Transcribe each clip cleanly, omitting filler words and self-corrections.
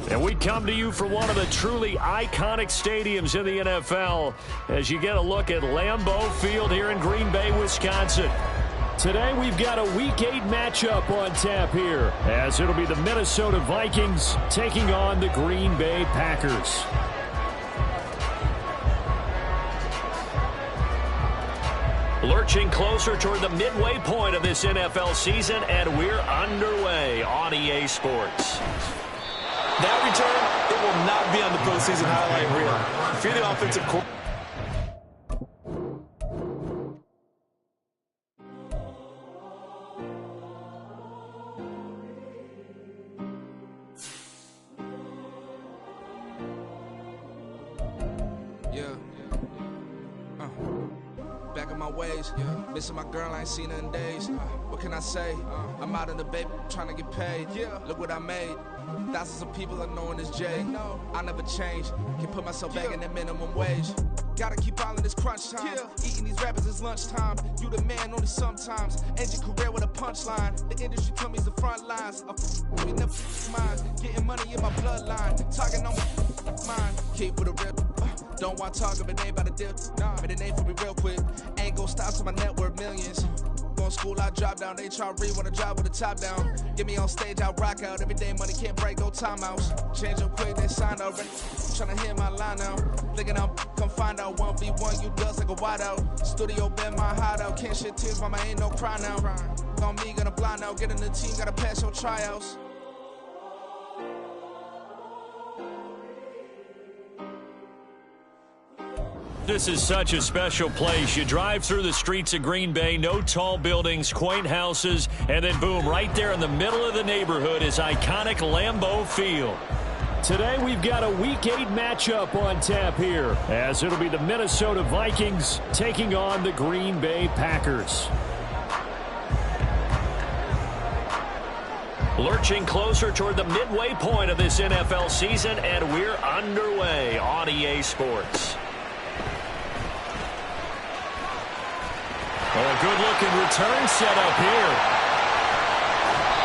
And we come to you from one of the truly iconic stadiums in the NFL as you get a look at Lambeau Field here in Green Bay, Wisconsin. Today we've got a Week 8 matchup on tap here as it'll be the Minnesota Vikings taking on the Green Bay Packers. Lurching closer toward the midway point of this NFL season, and we're underway on EA Sports. That return, it will not be on the postseason highlight reel. If you're the offensive coordinator. Missing my girl, I ain't seen her in days. What can I say? I'm out in the baby, trying to get paid. Look what I made. Thousands of people are knowing this Jay. I never change. Can put myself back in that minimum wage. Gotta keep all in this crunch time. Eating these rappers is lunchtime. You the man only sometimes. End your career with a punchline. The industry told me it's the front lines. We never mind. Getting money in my bloodline. Talking on mine. Keep with a rip. Don't want to talk if it ain't about a dip. But it ain't for me real quick. Ain't gon' stop till my net worth millions. Going school, I drop down. They try to read when I drop with the top down. Get me on stage, I rock out. Every day money can't break, go timeouts. Change them quick, they signed already. Tryna hear my line now. Thinking I'll come find out 1v1, you does like a wideout. Studio been my hideout. Can't shed tears, mama ain't no cry now. On me, gonna blind out. Get in the team, gotta pass your tryouts. This is such a special place. You drive through the streets of Green Bay, no tall buildings, quaint houses, and then boom, right there in the middle of the neighborhood is iconic Lambeau Field. Today we've got a Week 8 matchup on tap here as it'll be the Minnesota Vikings taking on the Green Bay Packers. Lurching closer toward the midway point of this NFL season, and we're underway on EA Sports. A good-looking return set up here.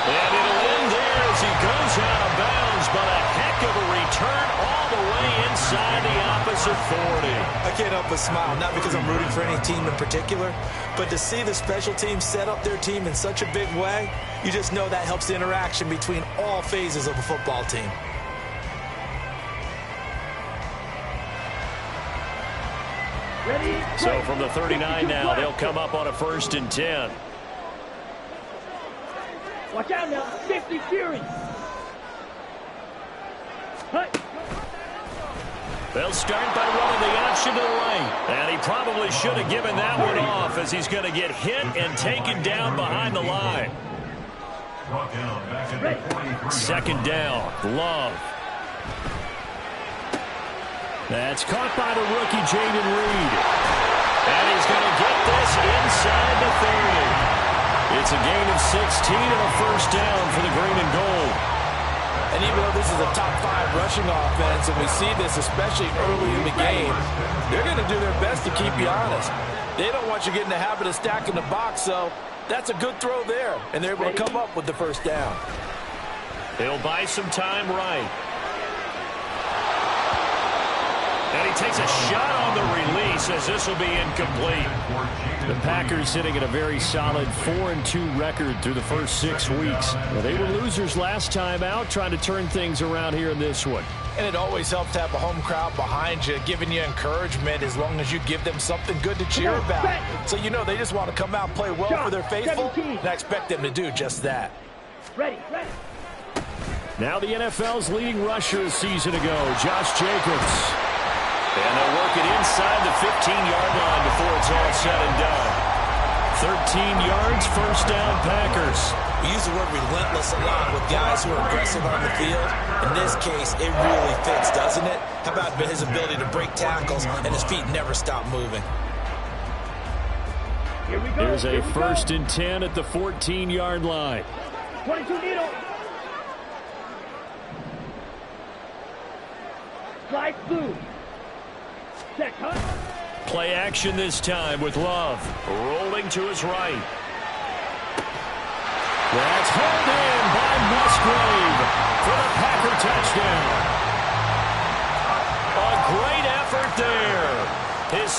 And it'll end there as he goes out of bounds, but a heck of a return all the way inside the opposite 40. I can't help but smile, not because I'm rooting for any team in particular, but to see the special teams set up their team in such a big way, you just know that helps the interaction between all phases of a football team. So from the 39 now, they'll come up on a 1st and 10. Watch out now, 50 Fury. They'll start by running the option to the lane. And he probably should have given that one off as he's going to get hit and taken down behind the line. 2nd down, Love. That's caught by the rookie, Jaden Reed. And he's going to get this inside the 30. It's a gain of 16 and a 1st down for the green and gold. And even though this is a top 5 rushing offense, and we see this especially early in the game, they're going to do their best to keep you honest. They don't want you getting the habit of stacking the box, so that's a good throw there. And they're able to come up with the 1st down. He'll buy some time right. And he takes a shot on the release as this will be incomplete. The Packers sitting at a very solid 4-2 record through the first 6 weeks. Well, they were losers last time out, trying to turn things around here in this one. And it always helps to have a home crowd behind you, giving you encouragement as long as you give them something good to cheer about. So you know they just want to come out and play well for their faithful, and I expect them to do just that. Ready. Now the NFL's leading rusher a season ago, Josh Jacobs. And they'll work it inside the 15-yard line before it's all said and done. 13 yards, 1st down, Packers. We use the word relentless a lot with guys who are aggressive on the field. In this case, it really fits, doesn't it? How about his ability to break tackles and his feet never stop moving? Here's a 1st and 10 at the 14-yard line. 22 needle. Slide blue. Check, Play action this time with Love. Rolling to his right. That's hauled in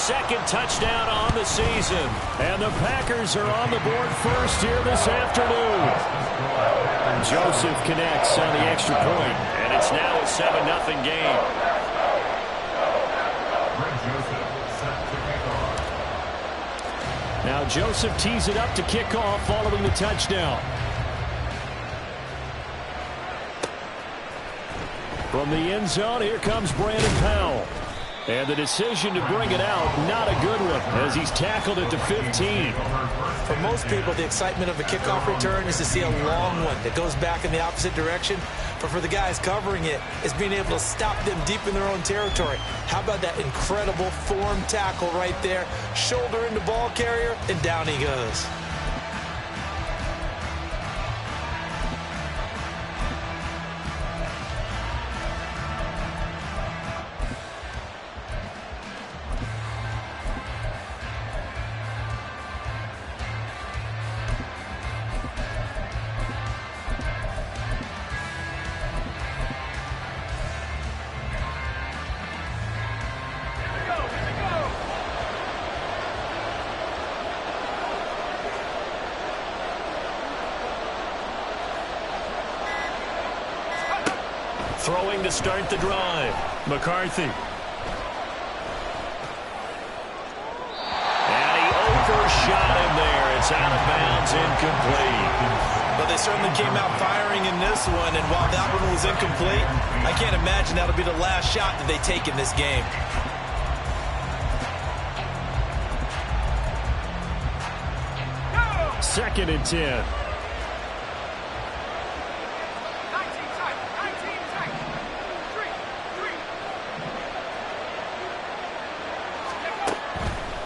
second touchdown on the season. And the Packers are on the board first here this afternoon. Joseph connects on the extra point, and it's now a 7-0 game. Now Joseph tees it up to kick off following the touchdown. From the end zone, here comes Brandon Powell. And the decision to bring it out, not a good one, as he's tackled at the 15. For most people, the excitement of a kickoff return is to see a long one that goes back in the opposite direction. But for the guys covering it, it's being able to stop them deep in their own territory. How about that incredible form tackle right there? Shoulder into ball carrier, and down he goes. Throwing to start the drive. McCarthy. And he overshot him there. It's out of bounds, incomplete. But they certainly came out firing in this one, and while that one was incomplete, I can't imagine that'll be the last shot that they take in this game. Second and 10.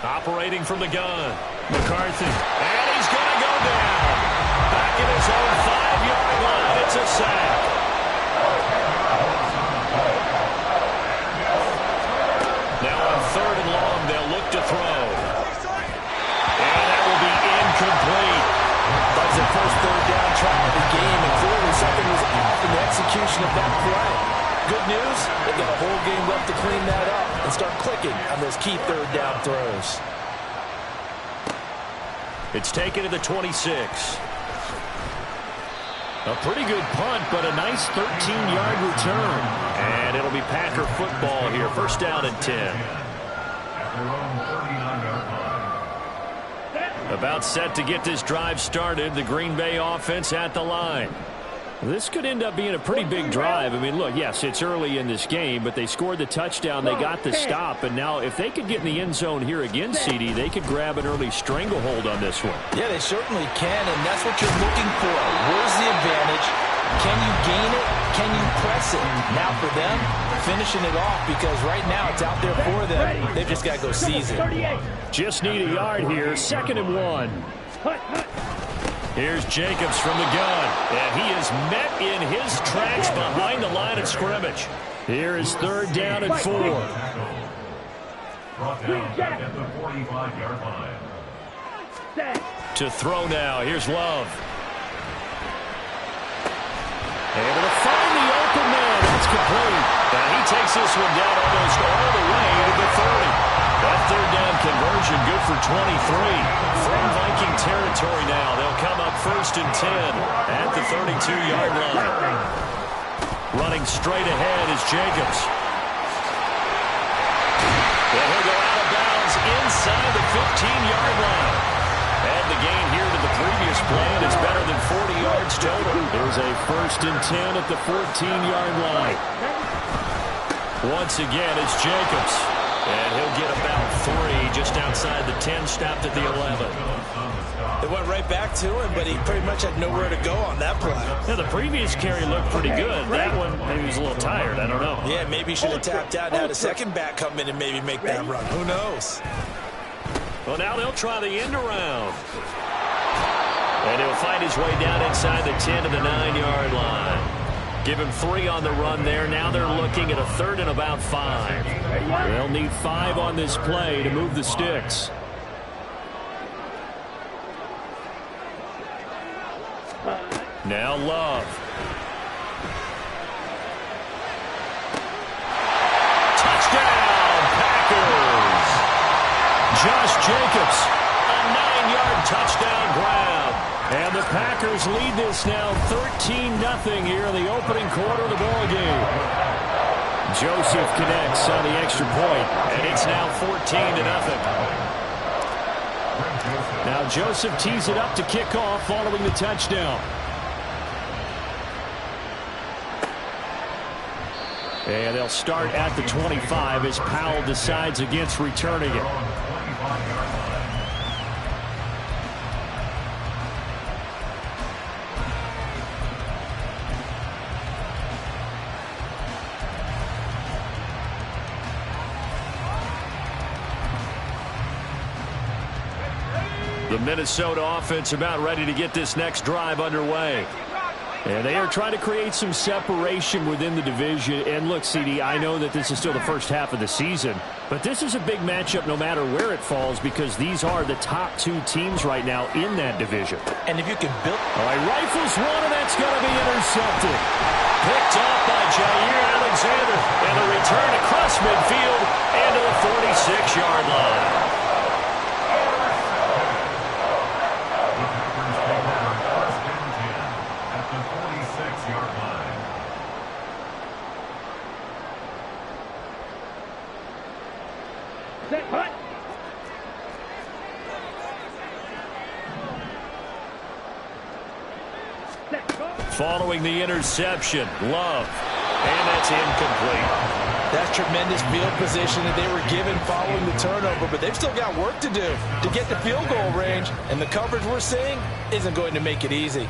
Operating from the gun. McCarthy. And he's going to go down. Back at his own 5-yard line. It's a sack. Now on 3rd and long, they'll look to throw. And that will be incomplete. That was the first 3rd down try of the game, and clearly something was off in the execution of that play. Good news, they've got a whole game left to clean that up and start clicking on those key 3rd down throws. It's taken to the 26. A pretty good punt, but a nice 13-yard return. And it'll be Packer football here. First down and 10. About set to get this drive started. The Green Bay offense at the line. This could end up being a pretty big drive. I mean, look, yes, it's early in this game, but they scored the touchdown. They got the stop, and now if they could get in the end zone here again, CD, they could grab an early stranglehold on this one. Yeah, they certainly can, and that's what you're looking for. Where's the advantage? Can you gain it? Can you press it? Now for them, finishing it off, because right now it's out there for them. They've just got to go seize it. Just need a yard here. 2nd and 1. Here's Jacobs from the gun, and he is met in his tracks behind the line of scrimmage. Here is 3rd down and 4. Brought down at the 45-yard line. To throw now. Here's Love. Able to find the open man. That's complete. And he takes this one down almost all the way to the 30. That 3rd down conversion good for 23. From Viking territory now. They'll come up 1st and 10 at the 32-yard line. Running straight ahead is Jacobs. And he'll go out of bounds inside the 15-yard line. And the gain here to the previous play, and it's better than 40 yards total. There's a 1st and 10 at the 14-yard line. Once again, it's Jacobs. And he'll get about 3 just outside the 10, stopped at the 11. It went right back to him, but he pretty much had nowhere to go on that play. Yeah, the previous carry looked pretty good. That one, maybe he was a little tired. I don't know. Yeah, maybe he should have tapped out and had a second back come in and maybe make that run. Who knows? Well, now they'll try the end around. And he'll find his way down inside the 10 to the 9-yard line. Give him 3 on the run there. Now they're looking at a 3rd and about 5. They'll need 5 on this play to move the sticks. Now Love. Touchdown, Packers! touchdown grab. And the Packers lead this now 13-0 here in the opening quarter of the ball game. Joseph connects on the extra point, and it's now 14-0. Now Joseph tees it up to kick off following the touchdown. And they'll start at the 25 as Powell decides against returning it. The Minnesota offense about ready to get this next drive underway. And they are trying to create some separation within the division. And look, CD, I know that this is still the first half of the season, but this is a big matchup no matter where it falls because these are the top two teams right now in that division. And if you can build... All right, rifles one, and that's going to be intercepted. Picked off by Jair Alexander. And a return across midfield and to the 46-yard line. Following the interception, Love, and that's incomplete. That's tremendous field position that they were given following the turnover, but they've still got work to do to get the field goal range, and the coverage we're seeing isn't going to make it easy.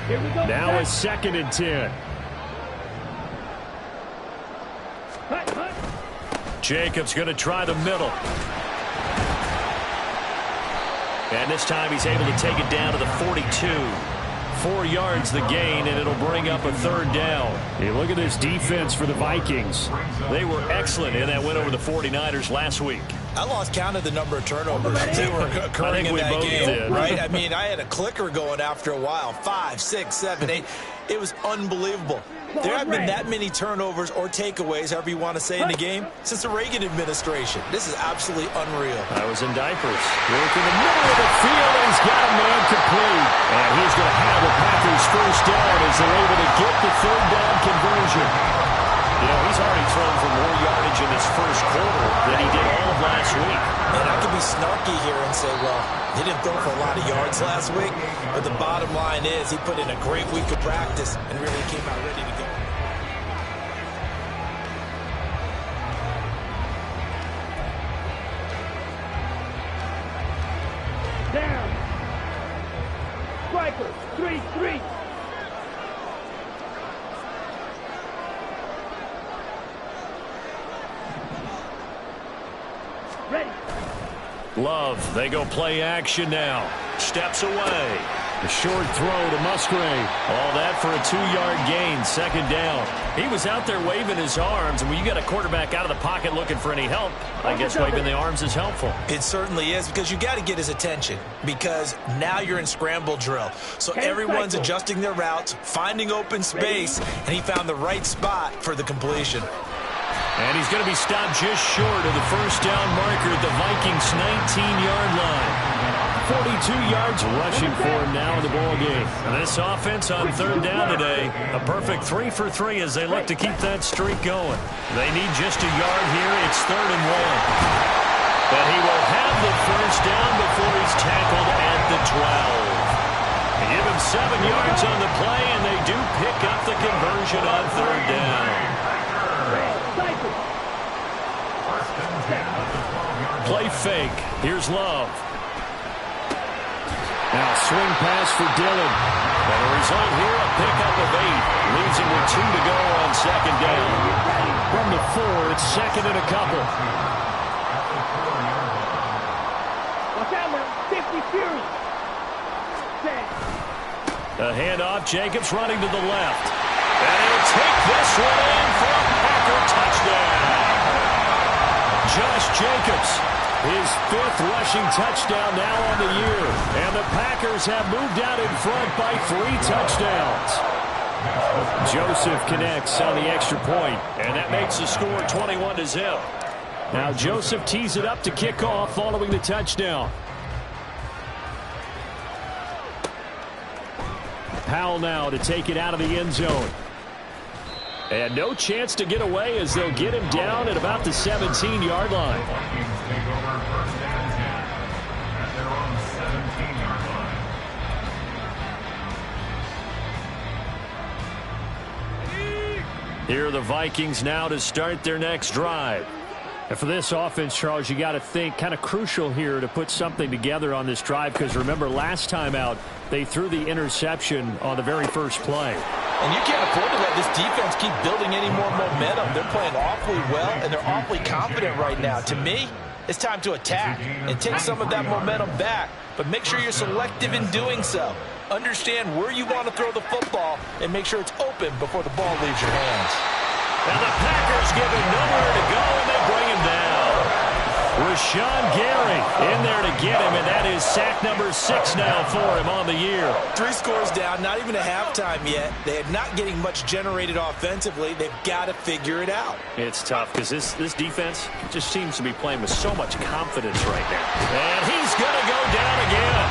Here we go. Now it's 2nd and 10. Jacobs going to try the middle. And this time he's able to take it down to the 42. 4 yards the gain, and it'll bring up a 3rd down. Hey, look at this defense for the Vikings. They were excellent in that win over the 49ers last week. I lost count of the number of turnovers that were occurring in that game, right? I mean, I had a clicker going after a while. 5, 6, 7, 8. It was unbelievable. There haven't been that many turnovers or takeaways, however you want to say, in the game since the Reagan administration. This is absolutely unreal. I was in diapers. Work in the middle of the field, and he's got a man complete. And he's going to have the Packers first down as they're able to get the 3rd down conversion. You know, he's already thrown for more yardage in this first quarter than he did all of last week. And I can be snarky here and say, well, he didn't throw for a lot of yards last week, but the bottom line is he put in a great week of practice and really came out ready to go. Down. Striker, 3-3. Ready. Love, they go play action now. Steps away. A short throw to Musgrave. All that for a 2-yard gain, 2nd down. He was out there waving his arms, and when you got a quarterback out of the pocket looking for any help, I guess waving the arms is helpful. It certainly is, because you got to get his attention, because now you're in scramble drill. So everyone's adjusting their routes, finding open space, and he found the right spot for the completion. And he's going to be stopped just short of the first down marker at the Vikings' 19-yard line. 42 yards rushing for him now in the ball game. And this offense on 3rd down today, a perfect 3 for 3 as they look to keep that streak going. They need just a yard here. It's 3rd and 1. But he will have the first down before he's tackled at the 12. They give him 7 yards on the play, and they do pick up the conversion on 3rd down. Play fake. Here's Love. Now swing pass for Dillon. And the result here, a pickup of 8. Leaves him with 2 to go on 2nd down. From the 4, it's 2nd and a couple. Watch out now. 50 Fury. A handoff. Jacobs running to the left. And he'll take this one in for a Packer touchdown. Josh Jacobs, his 5th rushing touchdown now on the year. And the Packers have moved out in front by 3 touchdowns. Joseph connects on the extra point, and that makes the score 21-0. Now Joseph tees it up to kick off following the touchdown. Powell now to take it out of the end zone. And no chance to get away as they'll get him down at about the 17-yard line. Here are the Vikings now to start their next drive. And for this offense, Charles, you got to think kind of crucial here to put something together on this drive, because remember last time out they threw the interception on the very first play. And you can't afford to let this defense keep building any more momentum. They're playing awfully well, and they're awfully confident right now. To me, it's time to attack and take some of that momentum back, but make sure you're selective in doing so. Understand where you want to throw the football and make sure it's open before the ball leaves your hands. And the Packers give him nowhere to go, and they bring him down. Rashawn Gary in there to get him, and that is sack number 6 now for him on the year. 3 scores down, not even a halftime yet. They are not getting much generated offensively. They've got to figure it out. It's tough because this defense just seems to be playing with so much confidence right now. And he's going to go down again.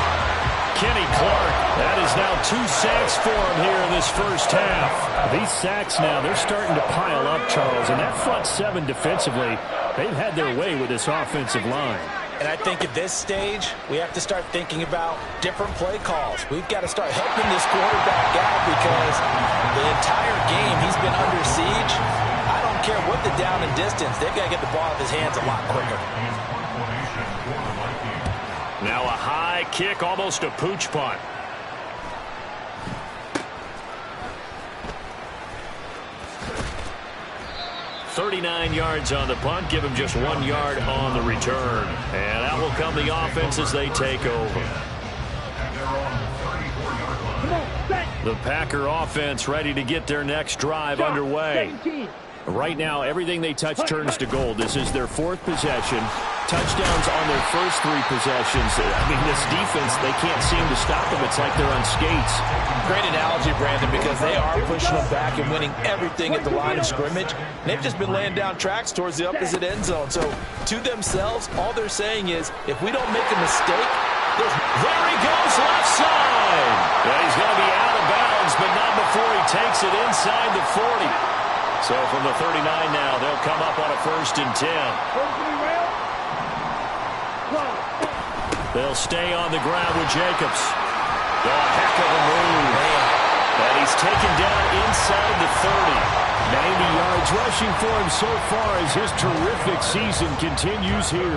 Kenny Clark, that is now 2 sacks for him here in this first half. These sacks now, they're starting to pile up, Charles, and that front 7 defensively, they've had their way with this offensive line. And I think at this stage, we have to start thinking about different play calls. We've got to start helping this quarterback out because the entire game he's been under siege. I don't care what the down and distance, they've got to get the ball out of his hands a lot quicker. Now a high kick, almost a pooch punt. $39 yards on the punt, give him just 1 yard on the return. And out will come the offense as they take over. The Packer offense ready to get their next drive underway. Right now, everything they touch turns to gold. This is their 4th possession. Touchdowns on their first 3 possessions. I mean, this defense, they can't seem to stop them. It's like they're on skates. Great analogy, Brandon, because they are pushing them back and winning everything at the line of scrimmage. They've just been laying down tracks towards the opposite end zone. So, to themselves, all they're saying is, if we don't make a mistake, there he goes, left side. Yeah, he's going to be out of bounds, but not before he takes it inside the 40. So from the 39 now, they'll come up on a 1st and 10. They'll stay on the ground with Jacobs. Oh, heck of a move. And he's taken down inside the 30. 90 yards rushing for him so far as his terrific season continues here.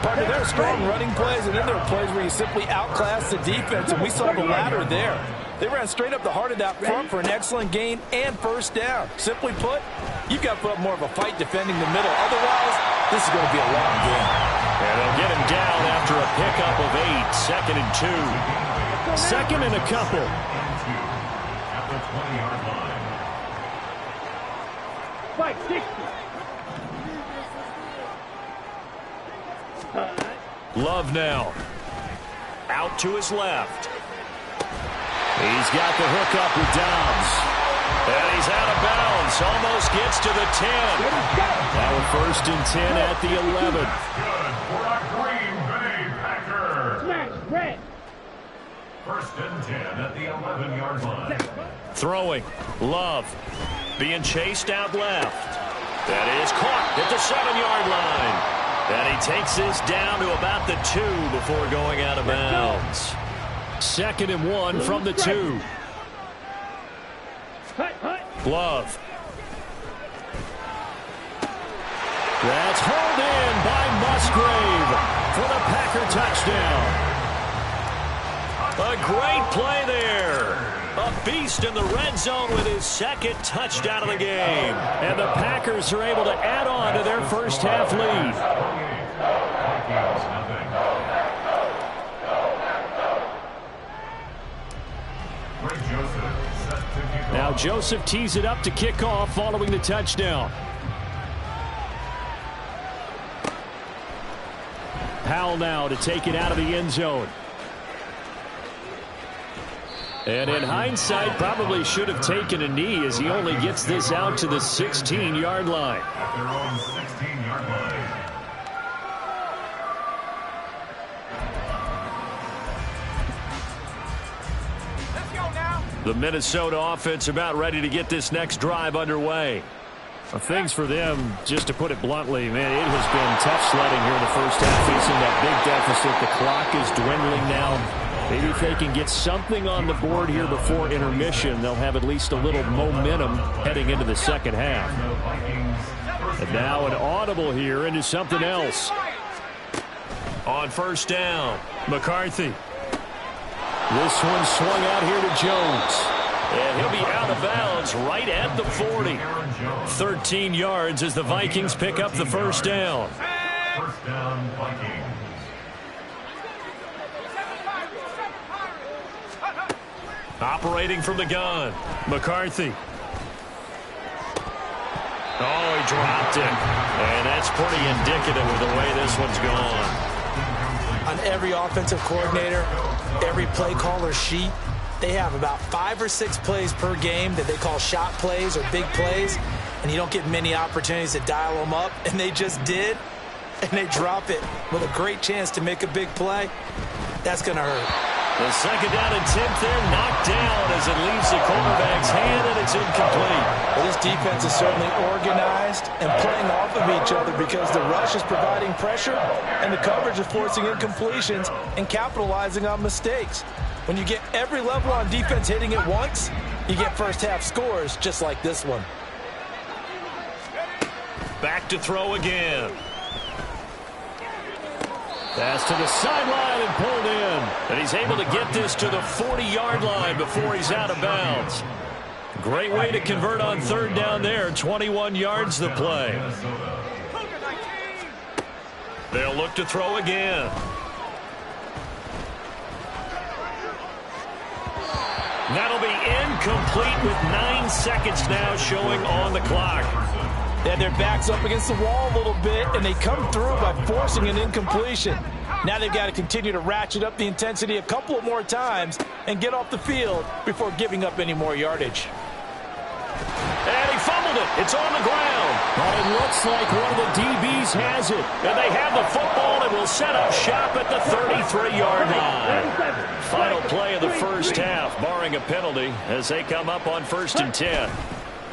Partner, there are strong running plays, and then there are plays where you simply outclass the defense, and we saw the latter there. They ran straight up the heart of that front for an excellent gain and first down. Simply put, you've got to put up more of a fight defending the middle. Otherwise, this is going to be a long game. And they'll get him down after a pickup of 8. 2nd and 2. 2nd and a couple. At the 20-yard line. 560. Love now. Out to his left. He's got the hook up with Dobbs. And he's out of bounds. Almost gets to the 10. Now a 1st and 10 at the 11. Good for a Green Bay Packer. Smash, red. 1st and 10 at the 11-yard line. Throwing. Love. Being chased out left. That is caught at the 7-yard line. And he takes this down to about the 2 before going out of bounds. 2nd and 1 from the 2. Love. That's hauled in by Musgrave for the Packer touchdown. A great play there. A beast in the red zone with his 2nd touchdown of the game. And the Packers are able to add on to their first half lead. Now Joseph tees it up to kick off following the touchdown. Powell now to take it out of the end zone. And in hindsight, probably should have taken a knee as he only gets this out to the 16-yard line. At their own 16-yard line. Let's go now. The Minnesota offense about ready to get this next drive underway. Things for them, just to put it bluntly, man, it has been tough sledding here in the first half, facing that big deficit. The clock is dwindling now. Maybe if they can get something on the board here before intermission, they'll have at least a little momentum heading into the second half. And now an audible here into something else. On first down, McCarthy. This one swung out here to Jones. And he'll be out of bounds right at the 40. 13 yards as the Vikings pick up the first down. First down, Vikings. Operating from the gun, McCarthy. Oh, he dropped it. And that's pretty indicative of the way this one's gone. On every offensive coordinator, every play caller sheet, they have about 5 or 6 plays per game that they call shot plays or big plays, and you don't get many opportunities to dial them up, and they just did, and they drop it with a great chance to make a big play. That's going to hurt. The second down attempt there knocked down as it leaves the quarterback's hand, and it's incomplete. Well, this defense is certainly organized and playing off of each other because the rush is providing pressure and the coverage is forcing incompletions and capitalizing on mistakes. When you get every level on defense hitting at once, you get first half scores just like this one. Back to throw again. Pass to the sideline and pulled in. And he's able to get this to the 40-yard line before he's out of bounds. Great way to convert on third down there. 21 yards the play. They'll look to throw again. That'll be incomplete with 9 seconds now showing on the clock. They had their backs up against the wall a little bit, and they come through by forcing an incompletion. Now they've got to continue to ratchet up the intensity a couple of more times and get off the field before giving up any more yardage. And he fumbled it. It's on the ground. But it looks like one of the DBs has it. And they have the football and will set up shop at the 33-yard line. Final play of the first half, barring a penalty, as they come up on 1st and 10.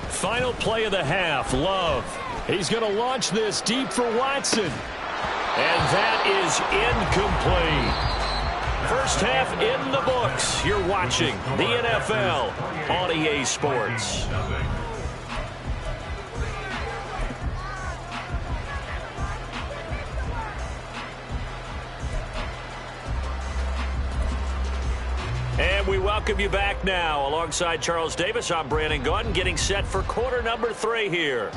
Final play of the half, Love. He's going to launch this deep for Watson. And that is incomplete. First half in the books. You're watching the NFL on EA Sports. And we welcome you back now. Alongside Charles Davis, I'm Brandon Gaudin, getting set for quarter number 3 here.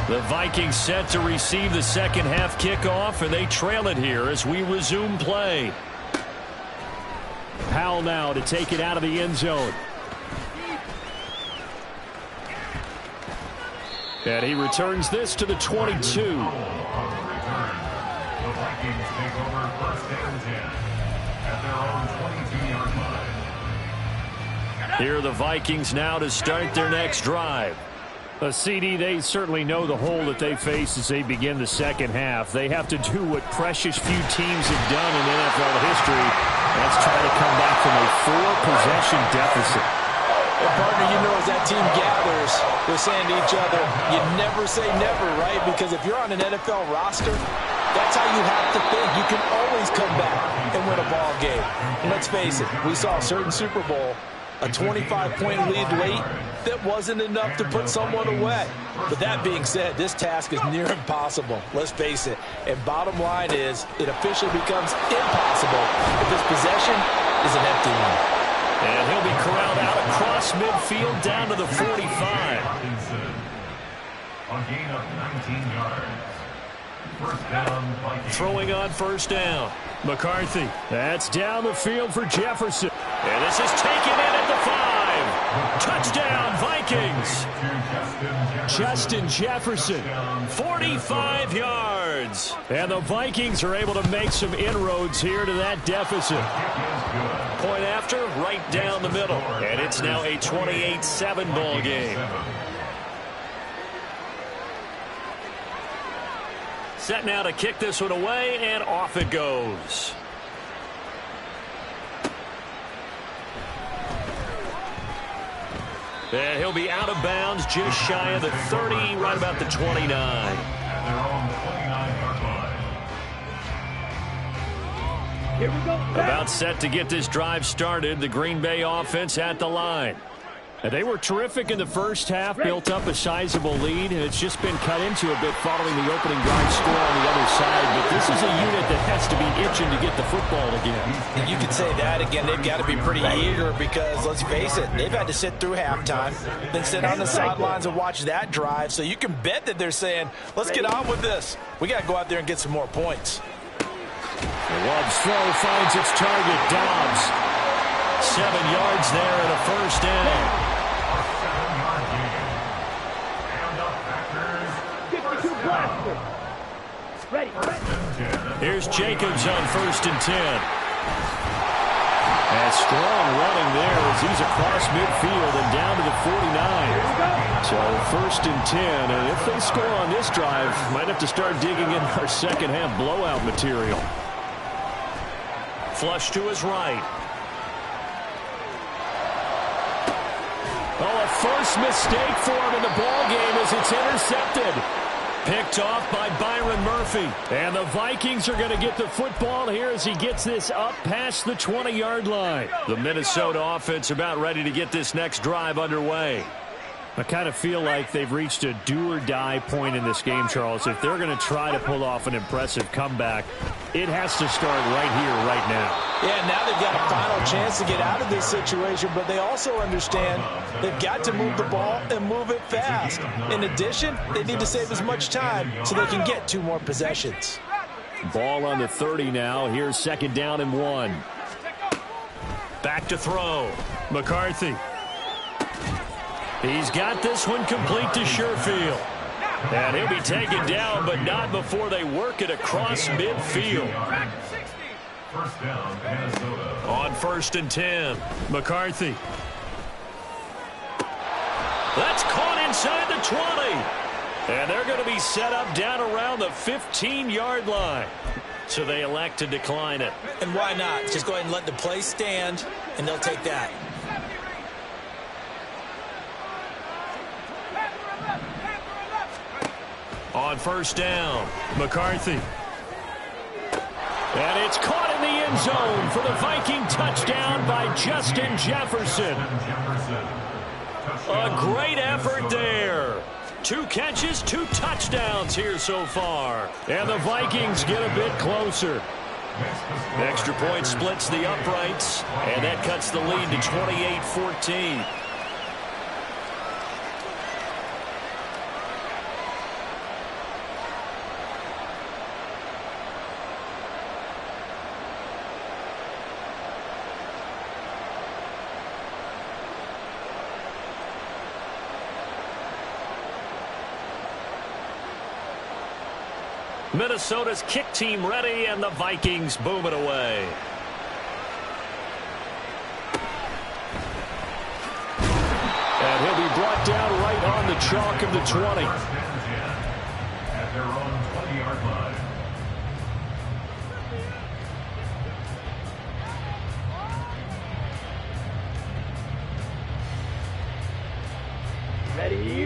The Vikings set to receive the second half kickoff, and they trail it here as we resume play. Powell now to take it out of the end zone. And he returns this to the 22. The Vikings take over 1st and 10 at their own 22-yard line. Here are the Vikings now to start their next drive. A CD, they certainly know the hole that they face as they begin the second half. They have to do what precious few teams have done in NFL history. That's try to come back from a 4-possession deficit. And partner, you know, as that team gathers, they're saying to each other, you never say never, right? Because if you're on an NFL roster, that's how you have to think. You can always come back and win a ball game. And let's face it, we saw a certain Super Bowl, a 25-point lead late, that wasn't enough to put someone away. But that being said, this task is near impossible. Let's face it. And bottom line is, it officially becomes impossible if this possession is an empty one. And he'll be corralled out across midfield down to the 45. A gain of 19 yards. First down, Vikings. Throwing on first down. McCarthy. That's down the field for Jefferson. And this is taken in at the 5. Touchdown, Vikings. Justin Jefferson. 45 yards. And the Vikings are able to make some inroads here to that deficit. Point after, right down the middle. And it's now a 28-7 ball game. Set now to kick this one away, and off it goes. And he'll be out of bounds just shy of the 30, right about the 29. At their own 29-yard line. Here we go. About set to get this drive started. The Green Bay offense at the line. And they were terrific in the first half, built up a sizable lead, and it's just been cut into a bit following the opening drive score on the other side. But this is a unit that has to be itching to get the football again. You could say that again. They've got to be pretty eager because, let's face it, they've had to sit through halftime, then sit on the sidelines and watch that drive. So you can bet that they're saying, let's get on with this. We got to go out there and get some more points. The Love's throw finds its target, Dobbs. 7 yards there and a first down. 52 blaster. Ready. Here's Jacobs on 1st and 10. And strong running there as he's across midfield and down to the 49. So 1st and 10, and if they score on this drive, might have to start digging in our second half blowout material. Flush to his right. Oh, a forced mistake for him in the ball game as it's intercepted. Picked off by Byron Murphy. And the Vikings are going to get the football here as he gets this up past the 20-yard line. The Minnesota offense about ready to get this next drive underway. I kind of feel like they've reached a do-or-die point in this game, Charles. If they're going to try to pull off an impressive comeback, it has to start right here, right now. Yeah, now they've got a final chance to get out of this situation, but they also understand they've got to move the ball and move it fast. In addition, they need to save as much time so they can get 2 more possessions. Ball on the 30 now. Here's 2nd down and 1. Back to throw. McCarthy. He's got this one complete to Sherfield. And he'll be taken down, but not before they work it across midfield. First down, Minnesota. On 1st and 10, McCarthy. That's caught inside the 20. And they're going to be set up down around the 15-yard line. So they elect to decline it. And why not? Just go ahead and let the play stand, and they'll take that. On 1st down, McCarthy. And it's caught in the end zone for the Viking touchdown by Justin Jefferson. A great effort there. 2 catches, 2 touchdowns here so far. And the Vikings get a bit closer. Extra point splits the uprights, and that cuts the lead to 28-14. Minnesota's kick team ready, and the Vikings boom it away. And he'll be brought down right on the chalk of the 20. At their own 20-yard line.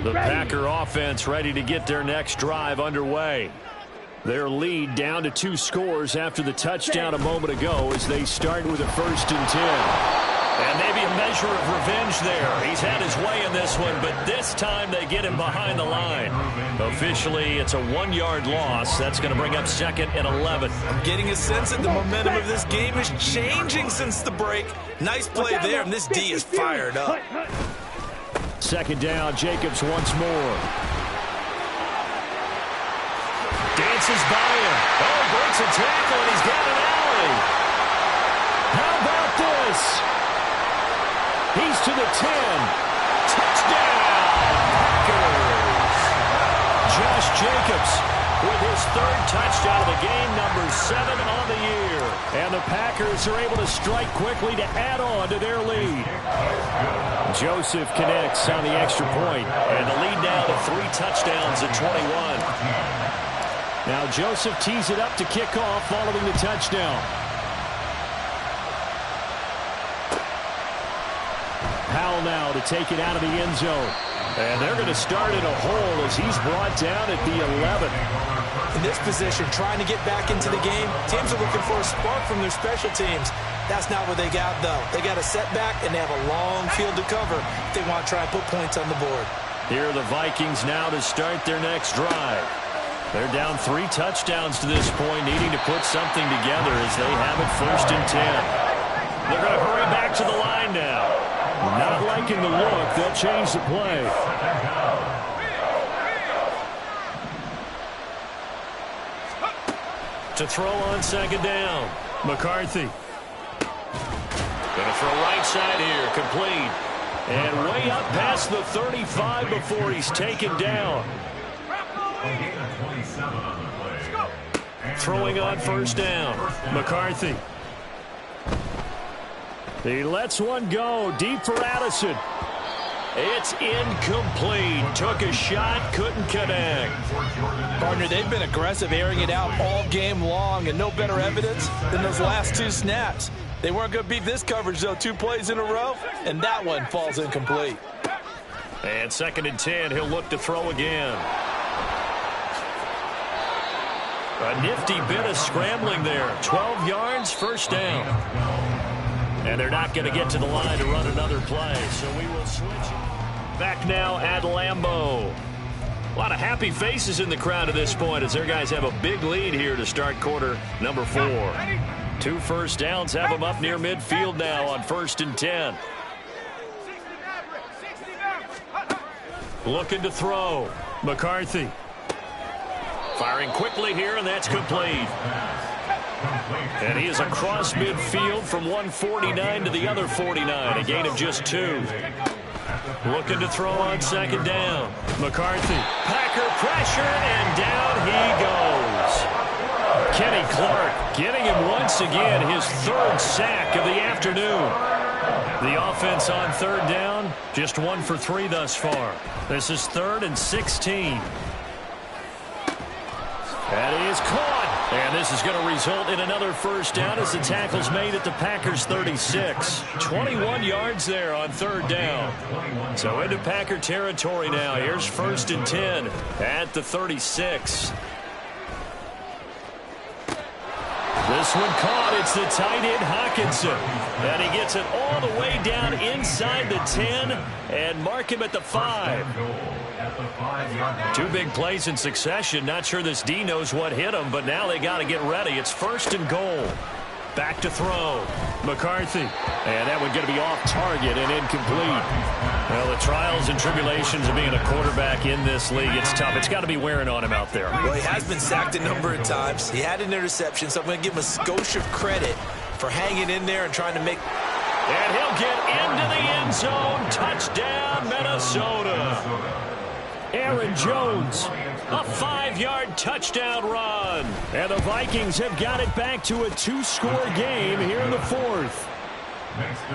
The Packer offense ready to get their next drive underway. Their lead down to 2 scores after the touchdown a moment ago as they start with a 1st and 10. And maybe a measure of revenge there. He's had his way in this one, but this time they get him behind the line. Officially, it's a 1-yard loss. That's going to bring up 2nd and 11. I'm getting a sense that the momentum of this game is changing since the break. Nice play there, and this D is fired up. 2nd down, Jacobs once more. Dances by him. Oh, breaks a tackle, and he's down an alley. How about this? He's to the 10. Touchdown, Packers. Josh Jacobs with his 3rd touchdown of the game, number 7 on the year. And the Packers are able to strike quickly to add on to their lead. Joseph connects on the extra point. And the lead now to 3 touchdowns at 21. Now Joseph tees it up to kick off following the touchdown. Powell now to take it out of the end zone. And they're going to start in a hole as he's brought down at the 11. In this position, trying to get back into the game, teams are looking for a spark from their special teams. That's not what they got, though. They got a setback, and they have a long field to cover if they want to try and put points on the board. Here are the Vikings now to start their next drive. They're down 3 touchdowns to this point, needing to put something together as they have it 1st and 10. They're going to hurry back to the line now. Not liking the look, they'll change the play. To throw on 2nd down. McCarthy. Going to throw right side here, complete. And way up past the 35 before he's taken down. Throwing on 1st down. McCarthy. He lets one go deep for Addison. It's incomplete. Took a shot, couldn't connect. Partner, they've been aggressive, airing it out all game long, and no better evidence than those last 2 snaps. They weren't going to beat this coverage, though, 2 plays in a row, and that one falls incomplete. And 2nd and 10, he'll look to throw again. A nifty bit of scrambling there. 12 yards, 1st down. And they're not going to get to the line to run another play, so we will switch. Back now at Lambeau. A lot of happy faces in the crowd at this point as their guys have a big lead here to start quarter number 4. 2 first downs have them up near midfield now on 1st and 10. Looking to throw. McCarthy. Firing quickly here, and that's complete. And he is across midfield from 149 to the other 49, a gain of just 2. Looking to throw on 2nd down. McCarthy. Packer pressure, and down he goes. Kenny Clark getting him once again, his 3rd sack of the afternoon. The offense on 3rd down, just 1 for 3 thus far. This is 3rd and 16. That is caught. And this is going to result in another 1st down as the tackle's made at the Packers' 36. 21 yards there on 3rd down. So into Packer territory now. Here's 1st and 10 at the 36. This one caught. It's the tight end Hawkinson. And he gets it all the way down inside the 10 and mark him at the 5. 2 big plays in succession. Not sure this D knows what hit him, but now they got to get ready. It's 1st and goal. Back to throw. McCarthy. And that one going to be off target and incomplete. Well, the trials and tribulations of being a quarterback in this league, it's tough. It's got to be wearing on him out there. Well, he has been sacked a number of times. He had an interception, so I'm going to give him a skosh of credit for hanging in there and trying to make. And he'll get into the end zone. Touchdown, Minnesota. Aaron Jones, a 5-yard touchdown run. And the Vikings have got it back to a 2-score game here in the 4th.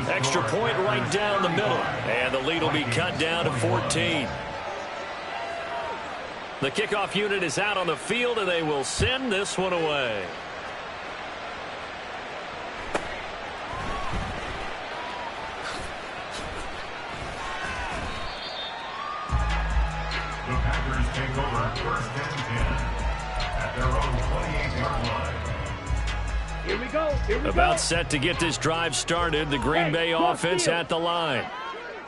Extra point right down the middle. And the lead will be cut down to 14. The kickoff unit is out on the field, and they will send this one away. The Packers take over 1st and 10 at their own 28-yard line. Here we go. Here we go. About set to get this drive started. The Green Bay offense at the line.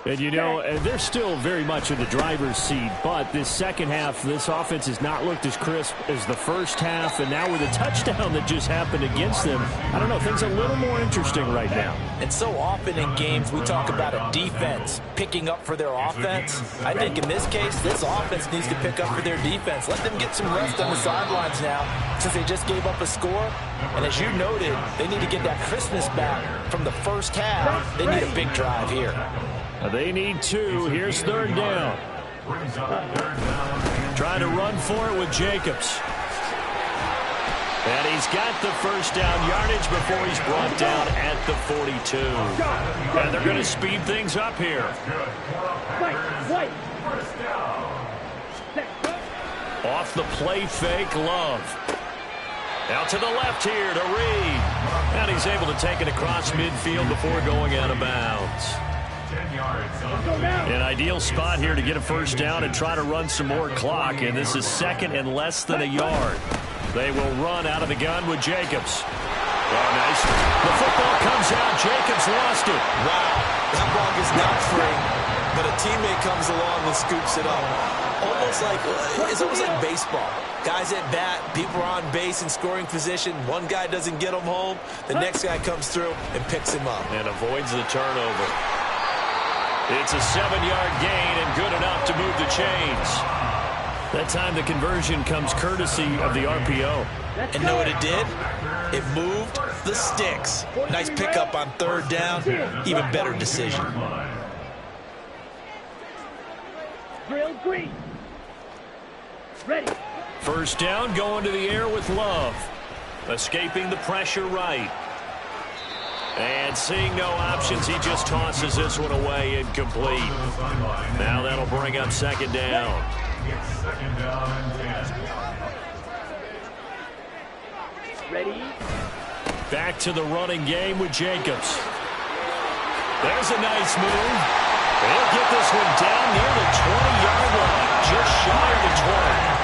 And, you know, they're still very much in the driver's seat, but this 2nd half, this offense has not looked as crisp as the 1st half, and now with a touchdown that just happened against them, I don't know, things are a little more interesting right now. And so often in games we talk about a defense picking up for their offense. I think in this case, this offense needs to pick up for their defense. Let them get some rest on the sidelines now since they just gave up a score. And as you noted, they need to get that crispness back from the 1st half. They need a big drive here. They need 2. Here's 3rd down. Trying to run for it with Jacobs. And he's got the 1st down yardage before he's brought down at the 42. And they're going to speed things up here. Off the play fake, Love. Out to the left here to Reed. And he's able to take it across midfield before going out of bounds. 10 yards. An ideal spot here to get a first down and try to run some more clock. And this is second and less than a yard. They will run out of the gun with Jacobs. Oh, nice. The football comes out. Jacobs lost it. Wow. That ball is not free, but a teammate comes along and scoops it up. It's almost like baseball. Guys at bat, people are on base in scoring position. One guy doesn't get him home. The next guy comes through and picks him up. And avoids the turnover. It's a 7-yard gain and good enough to move the chains. That time the conversion comes courtesy of the RPO. And know what it did? It moved the sticks. Nice pickup on third down. Even better decision. Drill green. Ready. First down, going to the air with Love. Escaping the pressure right. And seeing no options, he just tosses this one away incomplete. Now that'll bring up second down. It's second down and 10. Ready. Back to the running game with Jacobs. There's a nice move. They'll get this one down near the 20-yard line, just shy of the 20.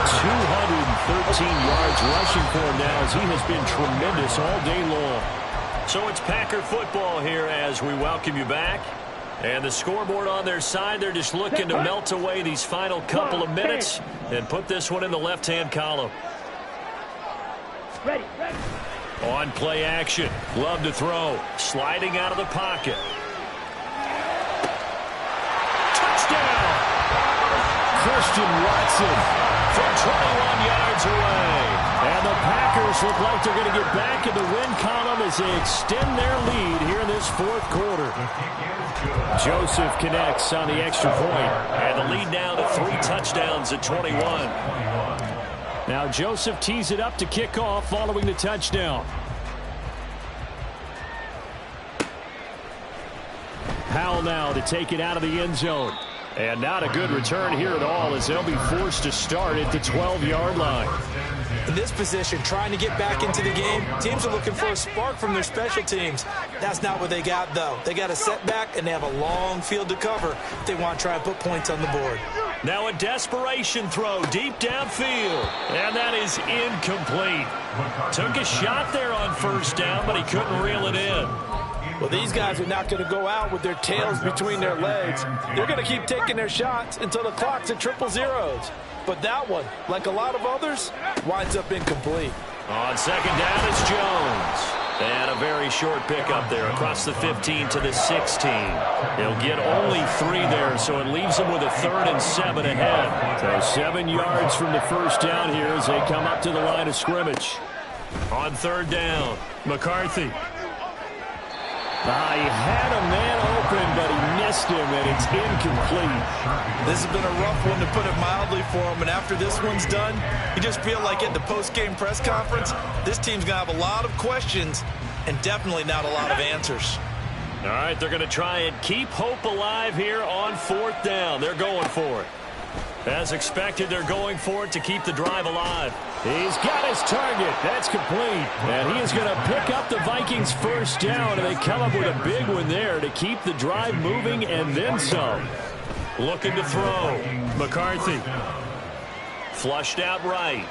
213 yards rushing for him now as he has been tremendous all day long. So it's Packer football here as we welcome you back. And the scoreboard on their side, they're just looking to melt away these final couple of minutes and put this one in the left-hand column. Ready. On play action. Love to throw. Sliding out of the pocket. Touchdown! Christian Watson from 21 yards away. And the Packers look like they're going to get back in the win column as they extend their lead here in this fourth quarter. Joseph connects on the extra point. And the lead now to 3 touchdowns at 21. Now Joseph tees it up to kick off following the touchdown. Powell now to take it out of the end zone. And not a good return here at all as they'll be forced to start at the 12-yard line. In this position, trying to get back into the game, teams are looking for a spark from their special teams. That's not what they got, though. They got a setback, and they have a long field to cover if they want to try and put points on the board. Now a desperation throw deep downfield, and that is incomplete. Took a shot there on first down, but he couldn't reel it in. Well, these guys are not going to go out with their tails between their legs. They're going to keep taking their shots until the clock's at 000. But that one, like a lot of others, winds up incomplete. On second down, it's Jones. And a very short pickup there across the 15 to the 16. He'll get only 3 there, so it leaves him with a 3rd and 7 ahead. So 7 yards from the first down here as they come up to the line of scrimmage. On third down, McCarthy. He had a man open, but he missed him, and it's incomplete. This has been a rough one, to put it mildly, for him. And after this one's done, you just feel like at the post-game press conference, this team's going to have a lot of questions and definitely not a lot of answers. All right, they're going to try and keep hope alive here on 4th down. They're going for it. As expected, they're going for it to keep the drive alive. He's got his target. That's complete. And he is going to pick up the Vikings' first down, and they come up with a big one there to keep the drive moving and then some. Looking to throw. McCarthy. Flushed out right.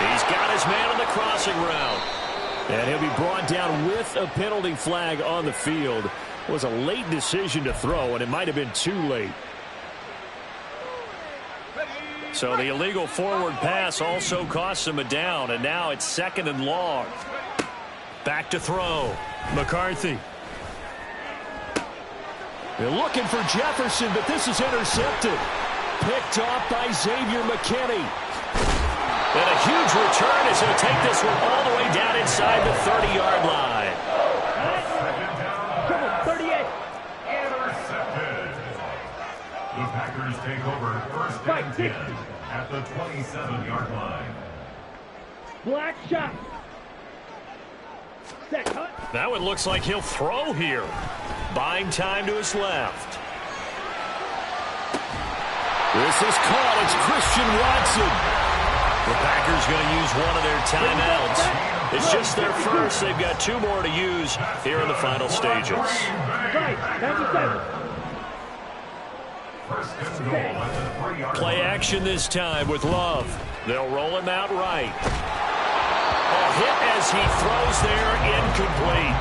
He's got his man on the crossing route. And he'll be brought down with a penalty flag on the field. It was a late decision to throw, and it might have been too late. So the illegal forward pass also costs him a down, and now it's 2nd and long. Back to throw. McCarthy. They're looking for Jefferson, but this is intercepted. Picked off by Xavier McKinney. And a huge return as he'll take this one all the way down inside the 30-yard line. 38. Intercepted. The Packers take over 1st and 10 at the 27-yard line. Black shot. Set. That one looks like he'll throw here. Buying time to his left. This is caught. It's Christian Watson. The Packers going to use one of their timeouts. It's just their first. They've got 2 more to use here in the final stages. Play action this time with Love. They'll roll him out right. A hit as he throws there, incomplete.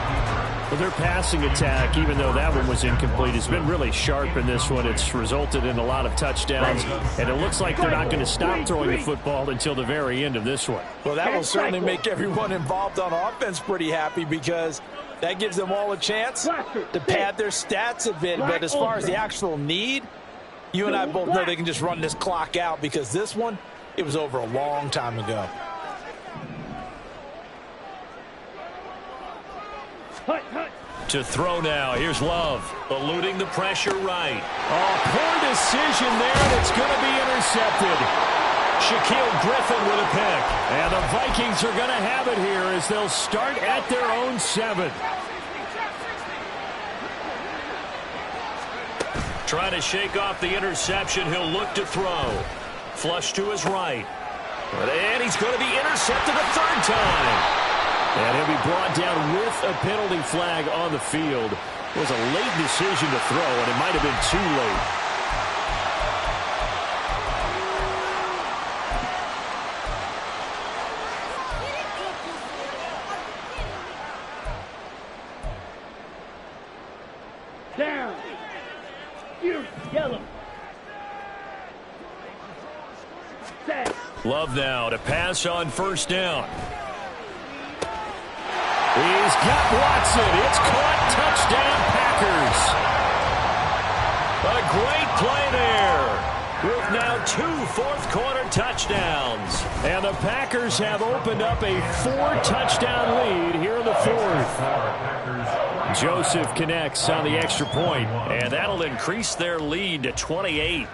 Well, their passing attack, even though that one was incomplete, has been really sharp in this one. It's resulted in a lot of touchdowns, and it looks like they're not going to stop throwing the football until the very end of this one. Well, that will certainly make everyone involved on offense pretty happy because that gives them all a chance to pad their stats a bit. But as far as the actual need, you and I both know they can just run this clock out because this one, it was over a long time ago. To throw now. Here's Love. Eluding the pressure right. Oh, poor decision there. That's going to be intercepted. Shaquille Griffin with a pick. And the Vikings are going to have it here as they'll start at their own 7. Trying to shake off the interception. He'll look to throw. Flush to his right. And he's going to be intercepted a 3rd time. And he'll be brought down with a penalty flag on the field. It was a late decision to throw, and it might have been too late. Down. You yellow. Set. Love now to pass on 1st down. He's got Watson. It's caught. Touchdown, Packers. A great play there. With now 2 fourth-quarter touchdowns. And the Packers have opened up a 4-touchdown lead here in the 4th. Joseph connects on the extra point. And that'll increase their lead to 28.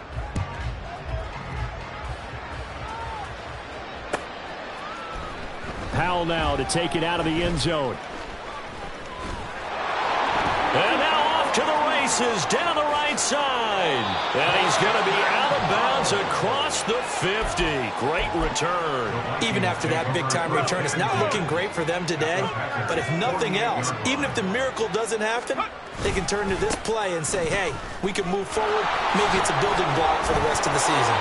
Powell now to take it out of the end zone. And now off to the races down the right side. And he's going to be out of bounds across the 50. Great return. Even after that big-time return, it's not looking great for them today. But if nothing else, even if the miracle doesn't happen, they can turn to this play and say, hey, we can move forward. Maybe it's a building block for the rest of the season.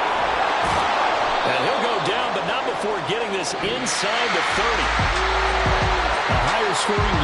And he'll go down, but not before getting this inside the 30. A higher scoring